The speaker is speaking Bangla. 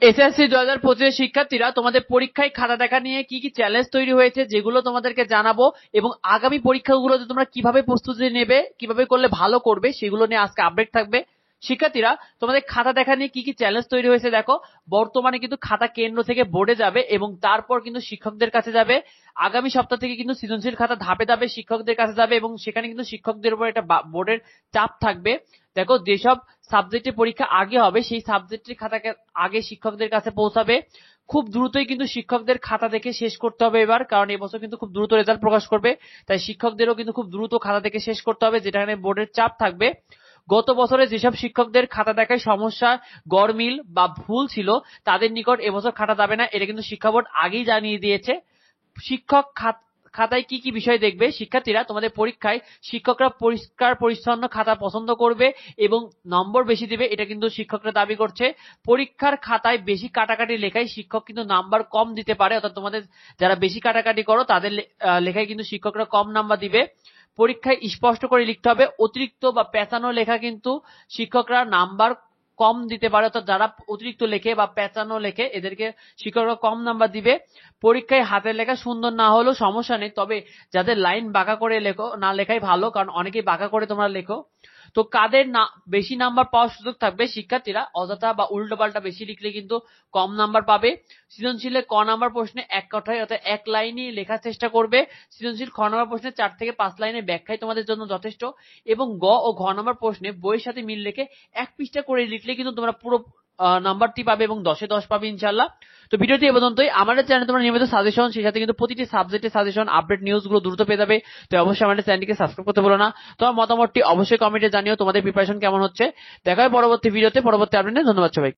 এসএসসি 2025 শিক্ষার্থীরা, তোমাদের পরীক্ষায় খাতা দেখা নিয়ে কি কি চ্যালেঞ্জ তৈরি হয়েছে যেগুলো তোমাদেরকে জানাবো, এবং আগামী পরীক্ষাগুলোতে তোমরা কিভাবে প্রস্তুতি নেবে, কিভাবে করলে ভালো করবে, সেগুলো নিয়ে আজকে আপডেট থাকবে। শিক্ষার্থীরা, তোমাদের খাতা দেখা নিয়ে কি কি চ্যালেঞ্জ তৈরি হয়েছে দেখো। বর্তমানে কিন্তু খাতা কেন্দ্র থেকে বোর্ডে যাবে এবং তারপর কিন্তু শিক্ষকদের কাছে যাবে। আগামী সপ্তাহ থেকে কিন্তু সৃজনশীল খাতা ধাপে ধাপে শিক্ষকদের কাছে যাবে এবং সেখানে কিন্তু শিক্ষকদের উপর একটা বোর্ডের চাপ থাকবে। দেখো, যেসব সাবজেক্টের পরীক্ষা আগে হবে সেই সাবজেক্টের খাতাকে আগে শিক্ষকদের কাছে পৌঁছাবে। খুব দ্রুতই কিন্তু শিক্ষকদের খাতা দেখে শেষ করতে হবে এবার, কারণ এবছর কিন্তু খুব দ্রুত রেজাল্ট প্রকাশ করবে। তাই শিক্ষকদেরও কিন্তু খুব দ্রুত খাতা দেখে শেষ করতে হবে, যেখানে বোর্ডের চাপ থাকবে। গত বছরে যেসব শিক্ষকদের খাতা দেখায় সমস্যা, গরমিল বা ভুল ছিল, তাদের নিকট এবছর খাতা যাবে না, এটা কিন্তু শিক্ষা বোর্ড আগেই জানিয়ে দিয়েছে। শিক্ষক খাতায় কি কি বিষয় দেখবে। শিক্ষার্থীরা, তোমাদের পরীক্ষায় শিক্ষকরা পরিষ্কার পরিচ্ছন্ন খাতা পছন্দ করবে এবং নম্বর বেশি দিবে, এটা কিন্তু শিক্ষকরা দাবি করছে। পরীক্ষার খাতায় বেশি কাটাকাটি লেখায় শিক্ষক কিন্তু নাম্বার কম দিতে পারে, অর্থাৎ তোমাদের যারা বেশি কাটাকাটি করো তাদের লেখায় কিন্তু শিক্ষকরা কম নাম্বার দিবে। পরীক্ষায় স্পষ্ট করে লিখতে হবে। অতিরিক্ত বা পেঁচানো লেখা কিন্তু শিক্ষকরা নাম্বার কম দিতে পারে, অর্থাৎ যারা অতিরিক্ত লেখে বা পেঁচানো লেখে এদেরকে শিক্ষকরা কম নাম্বার দিবে। পরীক্ষায় হাতের লেখা সুন্দর না হলেও সমস্যা নেই, তবে যাদের লাইন বাঁকা করে লেখো না লেখাই ভালো, কারণ অনেকেই বাঁকা করে তোমরা লেখো। তো কাদের না বেশি নাম্বার পাওয়ার সুযোগ থাকবে। শিক্ষার্থীরা, অযথা বা উল্টো পাল্টা বেশি লিখলে কিন্তু কম নাম্বার পাবে। সৃজনশীলে ক নাম্বার প্রশ্নে এক কথায় অর্থাৎ এক লাইনই লেখার চেষ্টা করবে। সৃজনশীল খ নাম্বার প্রশ্নে 4 থেকে 5 লাইনের ব্যাখ্যাই তোমাদের জন্য যথেষ্ট, এবং গ ও ঘ নাম্বার প্রশ্নে বইয়ের সাথে মিল রেখে এক পৃষ্ঠা করে লিখলে কিন্তু তোমরা পুরো নাম্বারটি পাবে এবং 10-এ 10 পাবে ইনশাআল্লাহ। তো ভিডিওটি এ পর্যন্তই। আমাদের চ্যানেলে তোমরা নিয়মিত সাজেশন, সেই সাথে কিন্তু প্রতিটি সাবজেক্টের সাজেশন, আপডেট নিউজ গুলো দ্রুত পেয়ে যাবে। তো অবশ্যই আমাদের চ্যানেলটিকে সাবস্ক্রাইব করতে ভুলো না। তোমার মতামতটি অবশ্যই কমেন্টে জানিও, তোমাদের প্রিপারেশন কেমন হচ্ছে। দেখা হয় পরবর্তী ভিডিওতে, পরবর্তী আপডেটে। ধন্যবাদ সবাই।